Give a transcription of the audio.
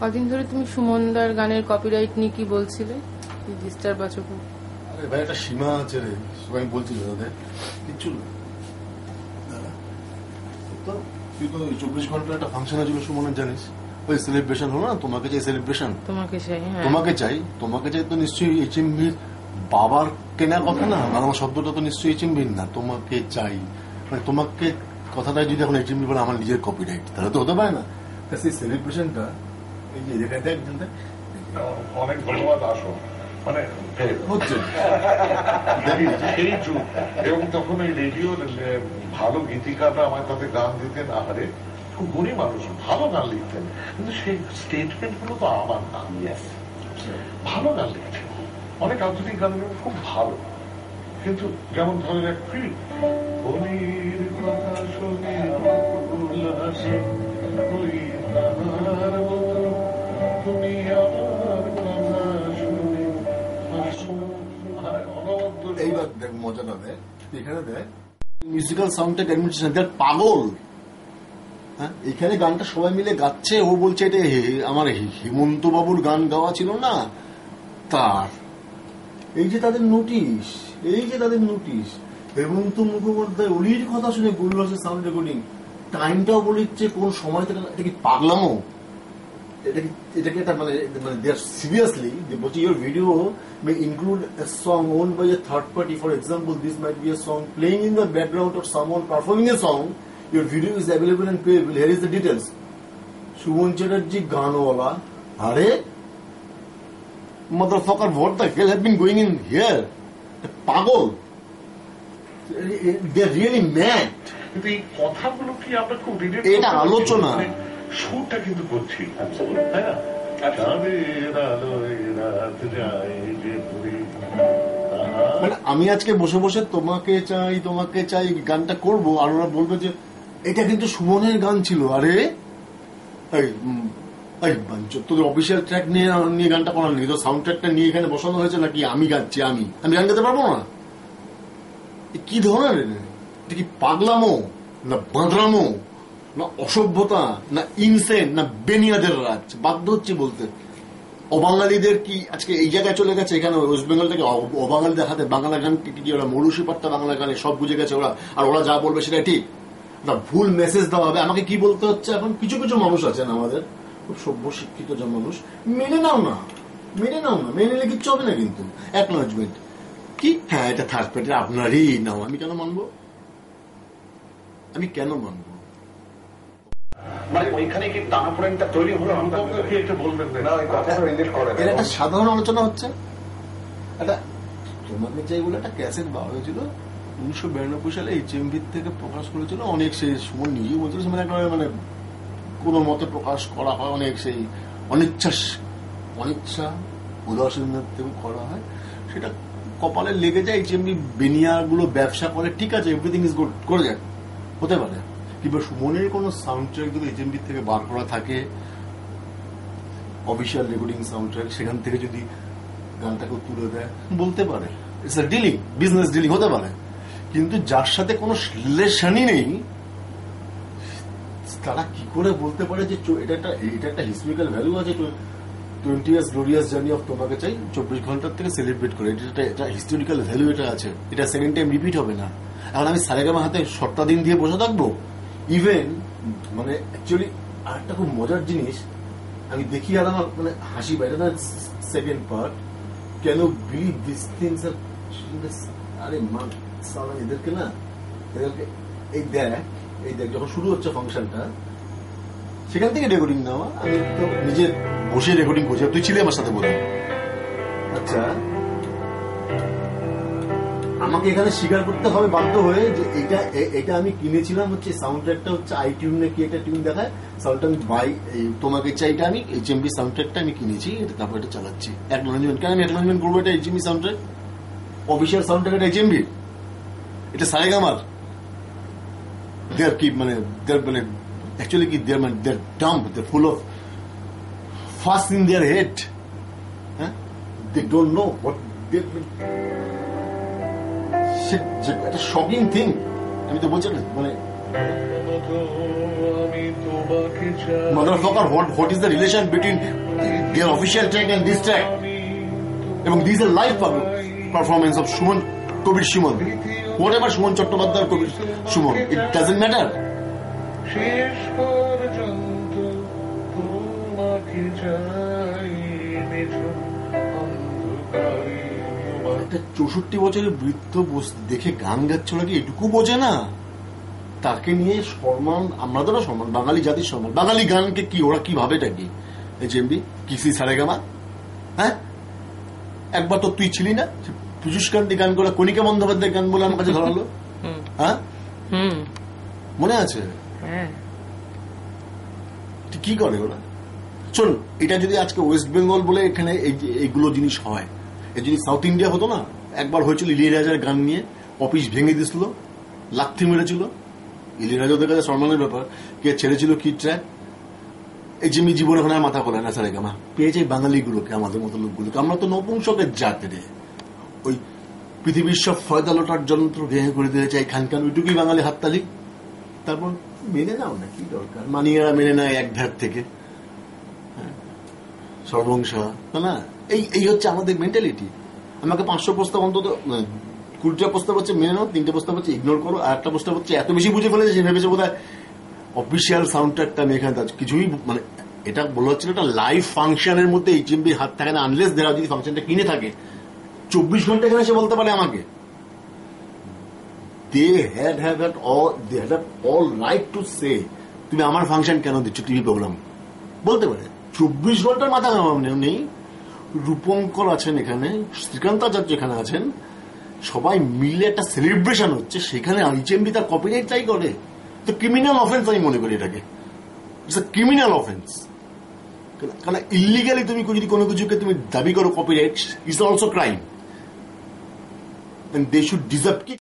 কদিন ধরে তুমি সুমনদার গানের কপিরাইট নিয়ে কি বলছিলে? ডিস্টার্ব আছো? আরে ভাই একটা সীমা আছে রে, সবাই বলছিল তাদের কিচ্ছু না। তুই তো 24 ঘন্টার একটা ফাংশন ছিল সুমনের, জানিস? ওই সেলিব্রেশন হলো না, তোমাকে চাই সেলিব্রেশন, তোমাকে চাই তো নিশ্চয়ই এইচএমভি বাবার কেনা কথা না, বাংলা শব্দটা তো নিশ্চয়ই এইচএমভি না, তোমাকে চাই মানে তোমাকে কথাটাই যদি এখন এইচএমভি বলে আমার নিজের কপিরাইট, তাহলে তো হতে পারে না। সেই সেলিব্রেশনটা এই যে দেখায় দেখ অনেক ধন্যবাদ। আসো মানে হচ্ছে সেই যুগ, এবং তখন ওই রেডিওর ভালো গীতিকাররা আমার তাতে গান দিতেন। আহারে খুব গুণী মানুষ, ভালো গান লিখতেন, কিন্তু সেই স্টেটমেন্ট গুলো তো আমার না। ভালো গান লিখতেন, অনেক আধুনিক গান খুব ভালো, কিন্তু যেমন ধরেন এক এইবার দেখ মজাটা দেখ, এখানে দেখ মিউজিক্যাল সাউন্ডটা অ্যাডমিনিস্ট্রেশন দেখ পাগল। হ্যাঁ, এখানে গানটা সবাই মিলে গাচ্ছে, ও বলছে এটা আমার হেমন্ত বাবুর গান গাওয়া ছিল না তার। এই যে তাদের নোটিশ, হেমন্ত মুখোপাধ্যায় ওলির কথা শুনে বললো সাউন্ড রেকর্ডিং, টাইমটাও বলিচ্ছে কোন সময়, এটা কি পাগলামো? এটাকে একটা মানে they are seriously বলছি your video may include a song owned by a third party. For example, this might be a song playing in the background or someone performing a song. Your video is available and payable. Here is the details. Shubhan Chatterjee Gaanwala, আরে motherfucker, what the hell has been going in here? পাগল, they are really mad. কিন্তু এই কথাগুলো কি আমরা খুব এটা আলোচনা, সুরটা কিন্তু করছি, তাই না? মানে আমি আজকে বসে বসে তোমাকে চাই গানটা করব, আর ওরা বলবে যে এটা কিন্তু সুমনের গান ছিল। আরে তোদের অফিসিয়াল ট্র্যাক নিয়ে গানটা করার নেই তো, সাউন্ড ট্র্যাকটা নিয়ে এখানে বসানো হয়েছে নাকি আমি গাচ্ছি, আমি গান গাইতে পারবো না? কি ধরনের এটা? কি পাগলামো না বাঁধরামো না অসভ্যতা না ইনসেন না বেনিয়াদের রাজ? বাধ্য হচ্ছে বলতে, অবাঙালিদের কি আজকে এই জায়গায় চলে গেছে? এখানে ওয়েস্ট বেঙ্গল থেকে অবাঙালিদের হাতে বাংলা গান কি ওরা মরুষি পাট্টা বাংলা গানে সব বুঝে গেছে ওরা, আর ওরা যা বলবে সেটা ঠিক না, ভুল মেসেজ দেওয়া হবে। আমাকে কি বলতে হচ্ছে এখন? কিছু কিছু মানুষ আছেন আমাদের খুব সভ্য শিক্ষিত যে মানুষ, মেনে নাও না, মেনে নিলে কিচ্ছু হবে না। কিন্তু অ্যাকনোলেজমেন্ট কি, হ্যাঁ এটা থার্ড পার্টি আপনারই নাও, আমি কেন মানবো? মানে ওইখানে কি টানাপোড়েনটা তৈরি হলো? একটা সাধারণ আলোচনা হচ্ছে। একটা তোমাকে চাই বলে একটা ক্যাসেট বার হয়েছিল 1992 সালে, এইচএমভি থেকে প্রকাশ করেছিল। অনেক সেই সুমন নিজেই বলছিল মানে কোন মতে প্রকাশ করা হয়, অনেক সেই অনিচ্ছা উদাসীনতার থেকে করা হয়, সেটা কপালে লেগে যায়। এইচএমভি বেনিয়া গুলো ব্যবসা করে, ঠিক আছে, এভরিথিং ইজ গুড, করে যাক, হতে পারে। কিংবা সুমনের কোন সাউন্ড ট্র্যাক যদি এইচএমভি থেকে বার করা থাকে, অফিসিয়াল রেকর্ডিং সাউন্ড ট্র্যাক, সেখান থেকে যদি গানটাকে তুলে দেয়, বলতে পারে it's a dealing, business dealing হতে পারে। কিন্তু যার সাথে কোনো রিলেশনই নেই, তারা কি করে বলতে পারে যে এটা একটা হিস্টোরিক্যাল ভ্যালু আছে? 20 years glorious journey of তোমাকে চাই 24 ঘন্টার থেকে সেলিব্রেট করে, এটা হিস্টোরিক্যাল ভ্যালু, এটা আছে, এটা সেকেন্ড টাইম রিপিট হবে না। এখন আমি সারেগামা হাতে শর্তাদিন দিয়ে বসে থাকবো? ইভেন মানে অ্যাকচুয়ালি আরেকটা খুব মজার জিনিস আমি দেখি, আর আমার মানে হাসি পায় না। Second part, can you believe this things আর, আরে মান এদেরকে না, এদেরকে এই দেখ যখন শুরু হচ্ছে ফাংশনটা, সেখান থেকে রেকর্ডিং নেওয়া, আমি তো নিজে বসে রেকর্ডিং করছি, তুই ছিলি আমার সাথে বলে। আচ্ছা, আমাকে এখানে স্বীকার করতে হবে বাধ্য হয়ে যে এটা আমি কিনেছিলাম হচ্ছে সাউন্ড ট্র্যাকটা হচ্ছে আইটিউন নাকি একটা টিউন দেখায়, সাউন্ড বাই তোমাকে চাইটা আমি এইচএমভি সাউন্ড ট্র্যাকটা আমি কিনেছি, তারপর এটা চালাচ্ছি। অ্যাকনোলেজমেন্ট কেন আমি অ্যাকনোলেজমেন্ট করবো? এটা HMV sound track, official sound track, এটা এইচএমভি, এটা সারেগামার। দেয়ার কি মানে actually they're dumb, they're full of fuss in their head. They don't know what একটা শকিং থিং। আমি তো বলছি না, মানে আমি তোমাকে Motherfucker, what is the relation between their official track and this track? এবং this is a live performance of Suman, Kobir Suman. Whatever Suman Chattopadhyay, Kobir Suman, it doesn't matter. শেষ পর্যন্ত তোমাকে চাই নিঝুম অন্ধকারে। একটা 64 বছরের বৃদ্ধ দেখে গান গাচ্ছিল নাকি এটুকু বোঝে না? তাকে নিয়ে সম্মান, আমরা তো না সম্মান, বাঙালি জাতির সম্মান। বাঙালি গানকে কি ওরা কি ভাবেটা কি? এইচএমবি কিসি সারেগামা, হ্যাঁ? একবার তো তুই ছিলি না পীযূষকান্তি গান করে, কণিকা বন্দ্যোপাধ্যায় গান বলে আমার কাছে ধরালো, হ্যাঁ মনে আছে? কি করে ওরা? শোন, এটা যদি আজকে ওয়েস্ট বেঙ্গল বলে এখানে এইগুলো জিনিস হয়, এই যদি সাউথ ইন্ডিয়া হতো না, একবার হয়েছিল ইলিয়ারাজার গান নিয়ে, অফিস ভেঙে দিয়েছিল, লাথি মেরেছিল। ইলিয়ারাজা ওদের কাছে সম্মানের ব্যাপার, কে ছেড়েছিল কি ট্র্যাক, এই যে জীবনে ওখানে মাথা করে না সারেগামা পেয়েছে বাঙালিগুলোকে, আমাদের মতো লোকগুলোকে। আমরা তো নপুংসকের জাত রে, ওই পৃথিবীর সব ফয়দা লোটার যন্ত্র ভেঙে করে দিতে চাই খানখান, ওইটুকুই বাঙালি হাততালি। তারপর মেনে নাও না, কি দরকার? মানিয়েরা মেনে নেয় এক ধার থেকে, সর্বংসা না। এই হচ্ছে আমাদের মেন্টালিটি। আমাকে 500 প্রস্তাব অন্তত 20টা প্রস্তাব হচ্ছে মেনে নাও, 3টে প্রস্তাব হচ্ছে ইগনোর করো, আর একটা প্রস্তাব হচ্ছে এত বেশি বুঝে ফেলেছে যে ভেবেছে বোধহয় অফিসিয়াল সাউন্ড ট্র্যাকটা আমি এখানে কিছুই, মানে এটা বলা হচ্ছিল একটা লাইভ ফাংশনের মধ্যে এইচএমবি হাত থাকে না, আনলেস দেরা যদি ফাংশনটা কিনে থাকে 24 ঘন্টা এখানে এসে বলতে পারে আমাকে, they had all right to say তুমি আমার ফাংশন কেন দিচ্ছ টিভি প্রোগ্রাম, বলতে পারে। 24 ঘন্টার মাথা নেই। রূপঙ্কর আছেন এখানে, শ্রীকান্ত আচার্য এখানে আছেন, সবাই মিলে একটা সেলিব্রেশন হচ্ছে, সেখানে এইচএমবি তার কপিরাইট চাই করে। তো ক্রিমিনাল অফেন্স আমি মনে করি এটাকে, ইটস আ ক্রিমিনাল অফেন্স। কারণ ইলিগালি তুমি যদি কোনো কিছুকে তুমি দাবি করো copyright, it's also crime, and they should deserve